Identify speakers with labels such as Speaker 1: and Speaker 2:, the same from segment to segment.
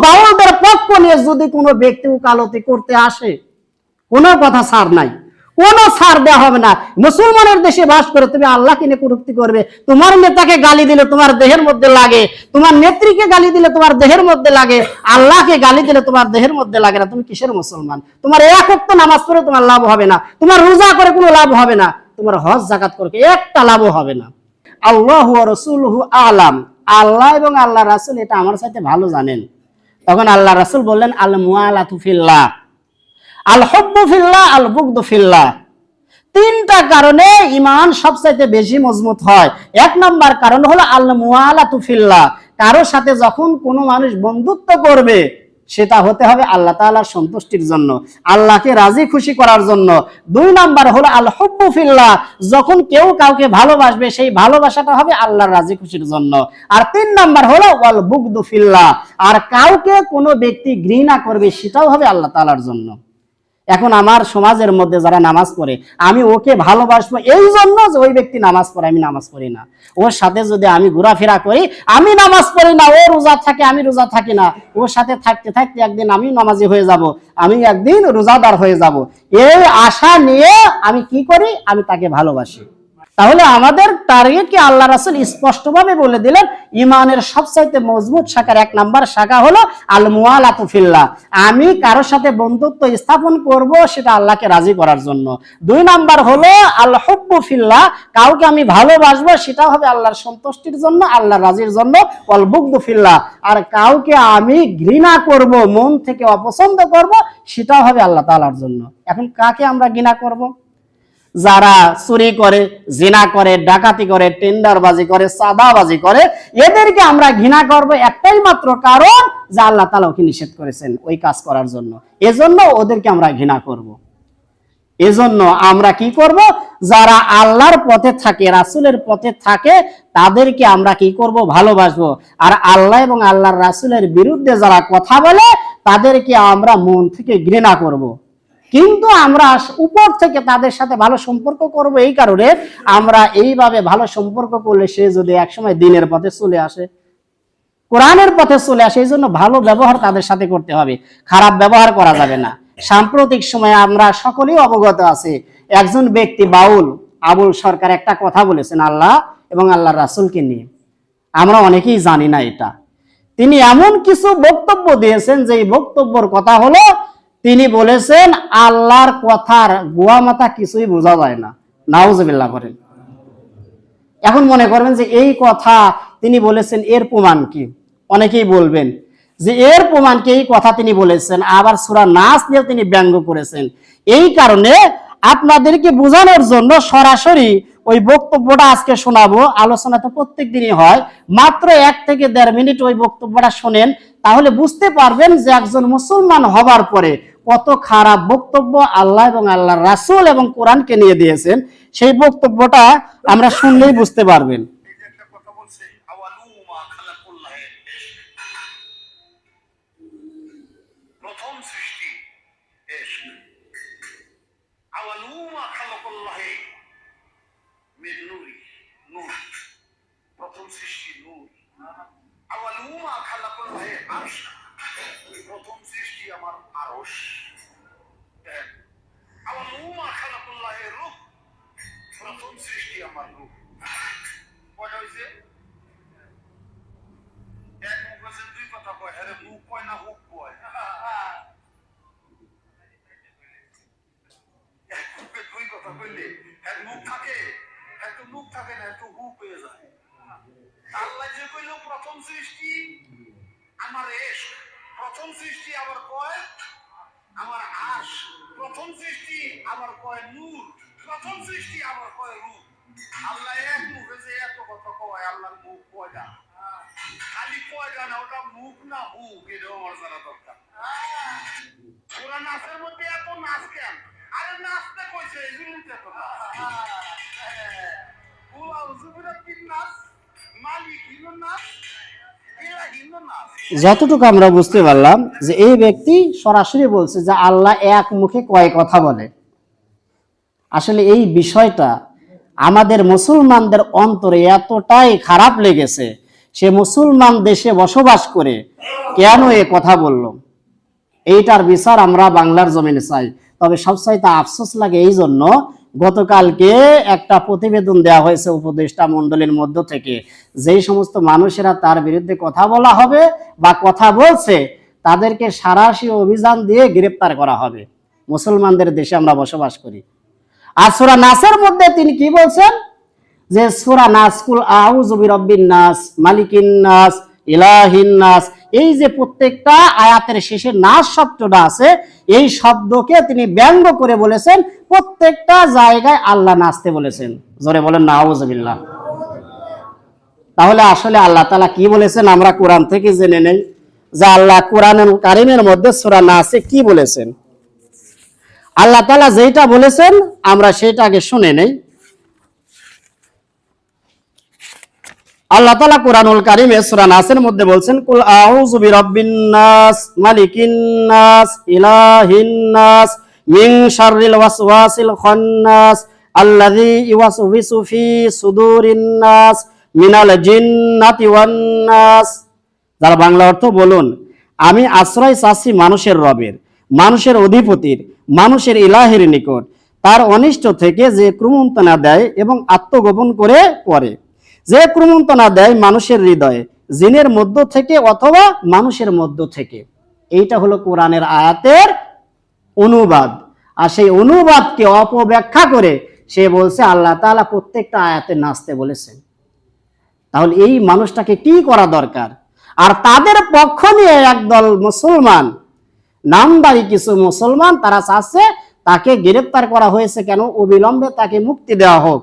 Speaker 1: বাউলদের পক্ষ নিয়ে যদি কোনো ব্যক্তি ওকালতি করতে আসে, কোনো কথা ছাড় নাই, কোনো ছাড় দেওয়া হবে না। মুসলমানের দেশে বাস করে তুমি আল্লাহকে নিয়ে কটূক্তি করবে, তোমার নেতাকে গালি দিলে তোমার দেহের মধ্যে লাগে, তোমার নেত্রীকে গালি দিলে তোমার দেহের মধ্যে লাগে, আল্লাহকে গালি দিলে তোমার দেহের মধ্যে লাগে না, তুমি কিসের মুসলমান? তোমার এক ওয়াক্ত নামাজ পড়ে তোমার লাভ হবে না, তোমার রোজা করে কোনো লাভ হবে না, তোমার হজ যাকাত করে একটা লাভও হবে না। আল্লাহু ওয়া রাসূলুহু আলাম, আল্লাহ এবং আল্লাহ রাসূল এটা আমার সাথে ভালো জানেন। তখন আল্লাহ রাসূল বললেন, আল মুআলাতু ফিল্লাহ, আল হুব্বু ফিল্লাহ, আল বুগদু ফিল্লাহ। তিনটা কারণে ঈমান সবচাইতে বেশি মজবুত হয়। এক নাম্বার কারণ হলো আল মুআলাতু ফিল্লাহ, কারো সাথে যখন কোনো মানুষ বন্ধুত্ব করবে সেটা হতে হবে আল্লাহ তাআলার সন্তুষ্টির জন্য, আল্লাহকে রাজি খুশি করার জন্য। দুই নাম্বার হলো আল হুব্বু ফিল্লাহ, যখন কেউ কাউকে ভালোবাসবে সেই ভালোবাসাটা হবে আল্লাহর রাজি খুশির জন্য। আর তিন নাম্বার হলো ওয়াল বুগদু ফিল্লাহ, আর কাউকে কোনো ব্যক্তি ঘৃণা করবে সেটাও হবে আল্লাহ তাআলার জন্য। এখন আমার সমাজের মধ্যে যারা নামাজ পড়ে, আমি ওকে ভালোবাসবো এই জন্য যে ওই ব্যক্তি নামাজ পড়ে, আমি নামাজ পড়ি না। ওর সাথে যদি আমি ঘোরাফেরা করি, আমি নামাজ পড়ি না, ও রোজা থাকে, আমি রোজা থাকি না, ওর সাথে থাকতে থাকতে একদিন আমি নামাজি হয়ে যাব, আমি একদিন রোজাদার হয়ে যাব, এই আশা নিয়ে আমি কি করি? আমি তাকে ভালোবাসি। তাহলে আমাদের টার্গেটকে আল্লাহ রাসূল স্পষ্টভাবে বলে দিলেন, ঈমানের সবচাইতে মজবুত শাখার এক নাম্বার শাখা হলো আল মুআলাতু ফিল্লাহ, আমি কারোর সাথে বন্ধুত্ব স্থাপন করব সেটা আল্লাহকে রাজি করার জন্য। দুই নাম্বার হলো আল হুব্বু ফিল্লাহ, কাউকে আমি ভালোবাসবো সেটা হবে আল্লাহর সন্তুষ্টির জন্য, আল্লাহর রাজির জন্য। ওয়াল বুগদু ফিল্লাহ, আর কাউকে আমি ঘৃণা করব, মন থেকে অপছন্দ করব, সেটাও হবে আল্লাহ তাআলার জন্য। এখন কাকে আমরা ঘৃণা করব? যারা চুরি করে, জিনা করে, ডাকাতি করে, টেন্ডারবাজি করে, চাঁদাবাজি করে, এদেরকে আমরা ঘৃণা করব একটাই মাত্র কারণ যে আল্লাহ তাআলা ওকে নিষেধ করেছেন ওই কাজ করার জন্য, এজন্য ওদেরকে আমরা ঘৃণা করব। এজন্য আমরা কি করব? যারা আল্লাহর পথে থাকে, রাসূলের পথে থাকে, তাদেরকে আমরা কি করব? ভালোবাসবো। আর আল্লাহ এবং আল্লাহর রাসূলের বিরুদ্ধে যারা কথা বলে তাদেরকে আমরা মন থেকে ঘৃণা করব। কিন্তু আমরা উপর থেকে তাদের সাথে ভালো সম্পর্ক করব এই কারণে, আমরা এইভাবে ভালো সম্পর্ক করলে সে যদি একসময় দ্বীনের পথে চলে আসে, কোরআনের পথে চলে আসে, এই জন্য ভালো ব্যবহার তাদের সাথে করতে হবে, খারাপ ব্যবহার করা যাবে না। সাম্প্রতিক সময়ে আমরা সকলেই অবগত আছি, একজন ব্যক্তি বাউল আবুল সরকার একটা কথা বলেছেন আল্লাহ এবং আল্লাহর রাসূলকে নিয়ে, আমরা অনেকেই জানি না এটা। তিনি এমন কিছু বক্তব্য দিয়েছেন যে বক্তব্যের কথা হলো, তিনি বলেছেন আল্লাহর কথার গোয়া মাথা কিছুই বোঝা যায় না। নাউজুবিল্লাহ করেন। এখন মনে করবেন যে এই কথা তিনি বলেছেন, এর প্রমাণ কি? অনেকেই বলবেন যে এর প্রমাণ কি, এই কথা তিনি বলেছেন। আবার সূরা নাস নিয়ে তিনি ব্যঙ্গ করেছেন। এই কারণে আপনাদেরকে বোঝানোর জন্য সরাসরি ওই বক্তব্যটা আজকে শোনাবো। আলোচনা তো প্রত্যেক দিনই হয়, মাত্র 1 থেকে 1.5 মিনিট ওই বক্তব্যটা শোনেন, তাহলে বুঝতে পারবেন যে একজন মুসলমান হবার পরে কত খারাপ বক্তব্য আল্লাহ এবং আল্লাহর রাসূল এবং কোরআনকে নিয়ে দিয়েছেন। সেই বক্তব্যটা আমরা শুনলেই বুঝতে পারবেন।
Speaker 2: প্রথম সৃষ্টি নূর, আওয়ালুমা খালাকুল্লাহ আরশ, প্রথম সৃষ্টি আমার আরশ। আওয়ালুমা খালাকুল্লাহ রূহ, প্রথম সৃষ্টি আমার রূহ। কয়টা হইছে? এক মুখ আছে, দুই কথা কয়, আরে মুখ কয় না হুক কয়? এক মুখে দুই কথা কইলে এক মুখ থাকে, একটু মুখ থাকে না, একটু হুক হয়ে যায়। আল্লাহ যে কইল প্রথম সৃষ্টি আমার ইশক, প্রথম সৃষ্টি আবার কয় আমার আরশ, প্রথম সৃষ্টি আবার কয় নূর, প্রথম সৃষ্টি আবার কয় রূহ। আল্লাহ এক মুখে যে এত কথা কয়, আল্লাহর মুখ কয়টা? খালি কয়টা না, ওটা মুখ না হুক, এটাও আমার জানা দরকার। পুরা নাচের মধ্যে এত নাচ কেন? আরে নাচতে কইছে, এগুলিতে তো না।
Speaker 1: যতটুকু আমরা বুঝতে পারলাম যে এই ব্যক্তি সরাসরি বলছে যে আল্লাহ এক মুখে কয় কথা বলে। আসলে এই বিষয়টা আমাদের মুসলমানদের অন্তরে এতটাই খারাপ লেগেছে, সে মুসলমান দেশে বসবাস করে কেন এ কথা বলল? এইটার বিচার আমরা বাংলার জমিনে চাই। তবে সবচাইতে আফসোস লাগে এই জন্য, গতকালকে একটা প্রতিবেদন দেওয়া হয়েছে উপদেষ্টা মণ্ডলীর মধ্য থেকে, যেই সমস্ত মানুষেরা তার বিরুদ্ধে কথা বলা হবে বা কথা বলছে তাদেরকে সাঁড়াশি অভিযান দিয়ে গ্রেপ্তার করা হবে। মুসলমানদের দেশে আমরা বসবাস করি। আর সূরা নাসের মধ্যে তিনি কি বলছেন? যে সূরা নাস, কুল আউযু বিরাব্বিন নাস, মালিকিন নাস, ইলাহিন নাস, এই যে প্রত্যেকটা আয়াতের শেষে নাস শব্দটা আছে, এই শব্দকে তিনি ব্যঙ্গ করে বলেছেন প্রত্যেকটা জায়গায় আল্লাহ নাচতে বলেছেন। জোরে বলেন নাউযুবিল্লাহ। তাহলে আসলে আল্লাহ তাআলা কি বলেছেন আমরা কোরআন থেকে জেনে নেই, যে আল্লাহ কোরআনুল কারীমের মধ্যে সূরা নাসে কি বলেছেন। আল্লাহ তাআলা যেটা বলেছেন আমরা সেটা আগে শুনে নেই। আল্লাহ তাআলা কোরআনুল কারীমে সূরা নাসের মধ্যে বলছেন, কুল আউযু বিরাব্বিন নাস, মালিকিন নাস, ইলাহিন নাস, মিন শাররিল ওয়াসওয়াসিল খান্নাস, আল্লাযী ইউওয়াসওয়িসু ফি সুদুরিন নাস, মিনাল জিন্নাতি ওয়ান নাস। যার বাংলা অর্থ বলুন, আমি আশ্রয় চাচ্ছি মানুষের রবের, মানুষের অধিপতির, মানুষের ইলাহের নিকট, তার অনিষ্ট থেকে যে ক্রমন্তনা দেয় এবং আত্মগোপন করে পড়ে, যে ক্রমন্তনা দেয় মানুষের হৃদয়ে, জিনের মধ্য থেকে অথবা মানুষের মধ্য থেকে। এইটা হলো কোরআনের আয়াতের অনুবাদ। আর সেই অনুবাদকে অপব্যাখ্যা করে সে বলছে আল্লাহ তাআলা প্রত্যেকটা আয়াতে নাচতে বলেছেন। তাহলে এই মানুষটাকে কি করা দরকার? আর তাদের পক্ষ নিয়ে একদল মুসলমান, নামদারি কিছু মুসলমান, তারা চাচ্ছে তাকে গ্রেফতার করা হয়েছে কেন, অবিলম্বে তাকে মুক্তি দেওয়া হোক।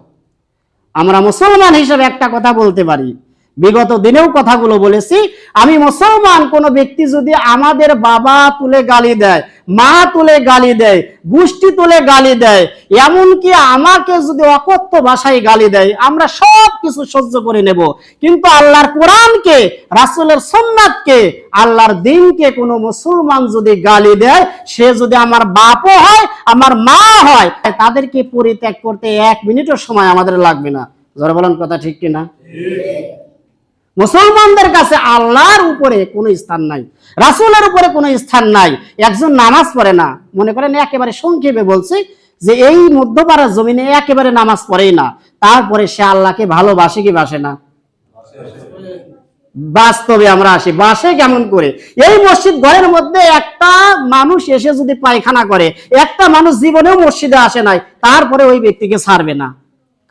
Speaker 1: আমরা মুসলমান হিসেবে একটা কথা বলতে পারি, বিগত দিনেও কথাগুলো বলেছি, আমি মুসলমান, কোন ব্যক্তি যদি আমাদের বাবা তুলে গালি দেয়, মা তুলে গালি দেয়, গোষ্ঠী তুলে গালি দেয়, এমনকি আমাকে যদি অকথ্য ভাষায় গালি দেয়, আমরা সব কিছু সহ্য করে নেব। কিন্তু আল্লাহর কোরআনকে, রাসূলের সুন্নাতকে, আল্লাহর দ্বীনকে কোনো মুসলমান যদি গালি দেয়, সে যদি আমার বাপও হয়, আমার মা হয়, তাদেরকে পরিত্যাগ করতে 1 মিনিটও সময় আমাদের লাগবে না। জোরে বলেন কথা ঠিক কিনা? মুসলমানদের কাছে আল্লাহর উপরে কোনো স্থান নাই, রাসূলের উপরে কোনো স্থান নাই। একজন নামাজ পড়ে না, মনে করেন একেবারে সংক্ষেপে বলছি, যে এই মধ্যপাড়ার জমিনে একেবারে নামাজ পড়েই না, তারপরে সে আল্লাহকে ভালোবাসে কি বাসে না? বাস্তবে আমরা আসি, বাসে কেমন করে? এই মসজিদ ঘরের মধ্যে একটা মানুষ এসে যদি পায়খানা করে, একটা মানুষ জীবনেও মসজিদে আসে নাই, তারপরে ওই ব্যক্তিকে ছাড়বে না।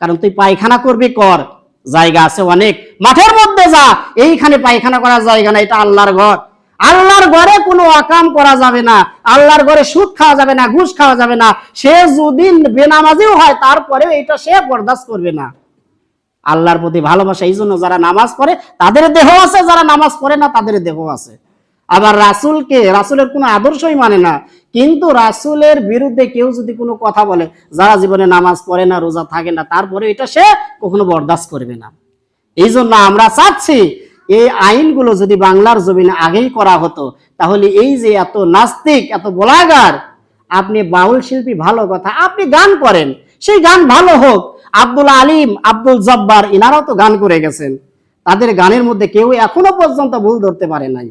Speaker 1: কারণ তুই পায়খানা করবি কর, জায়গা আছে অনেক, মাঠের মধ্যে যা, এইখানে পায়খানা করার জায়গা না, এটা আল্লাহর ঘর। আল্লাহর ঘরে কোনো আকাম করা যাবে না, আল্লাহর ঘরে সুদ খাওয়া যাবে না, ঘুষ খাওয়া যাবে না। সে যদি বেনামাজিও হয় তারপরে এটা সে বরদাস্ত করবে না। আল্লাহর প্রতি ভালোবাসা, এই জন্য যারা নামাজ পড়ে তাদের দেহ আছে, যারা নামাজ পড়ে না তাদের দেহ আছে। আবার রাসূলকে, রাসূলের কোনো আদর্শই মানে না, কিন্তু রাসূলের বিরুদ্ধে কেউ যদি কোনো কথা বলে, যারা জীবনে নামাজ পড়ে না, রোজা থাকে না, তারপরে এটা সে কখনো বরদাস্ত করবে না। এই জন্য আমরা চাচ্ছি এই আইনগুলো যদি বাংলার জমিনে আগেই করা হতো, তাহলে এই যে এত নাস্তিক, এত বলাগার, আপনি বাউল শিল্পী, ভালো কথা, আপনি গান করেন, সেই গান ভালো হোক। আব্দুল আলিম, আব্দুল জব্বার, ইনারাও তো গান করে গেছেন, তাদের গানের মধ্যে কেউ এখনো পর্যন্ত ভুল ধরতে পারে নাই।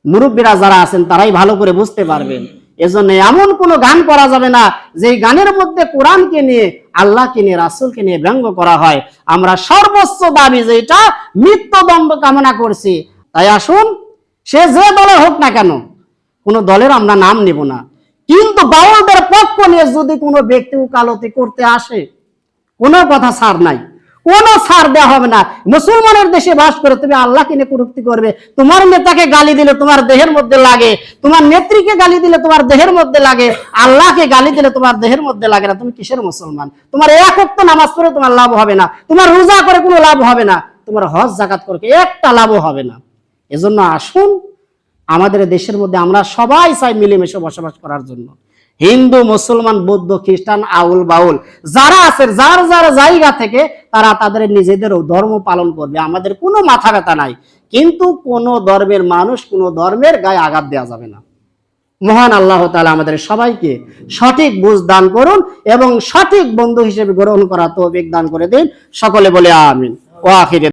Speaker 1: মুরব্বীরা যারা আছেন তারাই ভালো করে বুঝতে পারবেন। এজন্য এমন কোন গান করা যাবে না যে গানের মধ্যে কোরআনকে নিয়ে, আল্লাহকে নিয়ে, রাসূলকে নিয়ে ব্যঙ্গ করা হয়। আমরা সর্বোচ্চ দাবি যেটা, মৃত্যুদণ্ড কামনা করছি। তাই আসুন, সে যে দলের হোক না কেন, কোন দলের আমরা নাম নেব না, কিন্তু বাউলদের পক্ষ নিয়ে যদি কোনো ব্যক্তি উকালতি করতে আসে, কোনো কথা ছাড় নাই, কোনো ছাড় দেওয়া হবে না। মুসলমানের দেশে বাস করে তুমি আল্লাহকে নিয়ে কটূক্তি করবে, তোমার নেতাকে গালি দিলে তোমার দেহের মধ্যে লাগে, তোমার নেত্রীকে গালি দিলে তোমার দেহের মধ্যে লাগে, আল্লাহকে গালি দিলে তোমার দেহের মধ্যে লাগে না, তুমি কিসের মুসলমান? তোমার এক ওয়াক্ত নামাজ পড়ে তোমার লাভ হবে না, তোমার রোজা করে কোনো লাভ হবে না, তোমার হজ যাকাত করে একটা লাভও হবে না। এজন্য আসুন, আমাদের দেশের মধ্যে আমরা সবাই চাই মিলেমিশে বসবাস করার জন্য। হিন্দু, মুসলমান, বৌদ্ধ, খ্রিস্টান, আউল বাউল যারা আছে, যার যার জায়গা থেকে তারা তাদের নিজেদের ধর্ম পালন করবে, আমাদের কোনো মাথা ব্যথা নাই। কিন্তু কোন ধর্মের মানুষ, কোন ধর্মের গায়ে আঘাত দেওয়া যাবে না। মহান আল্লাহ তাআলা আমাদের সবাইকে সঠিক বুঝ দান করুন এবং সঠিক বন্ধু হিসেবে গ্রহণ করা তৌফিক দান করে দিন। সকলে বলে আমিন। ওয়া আখির।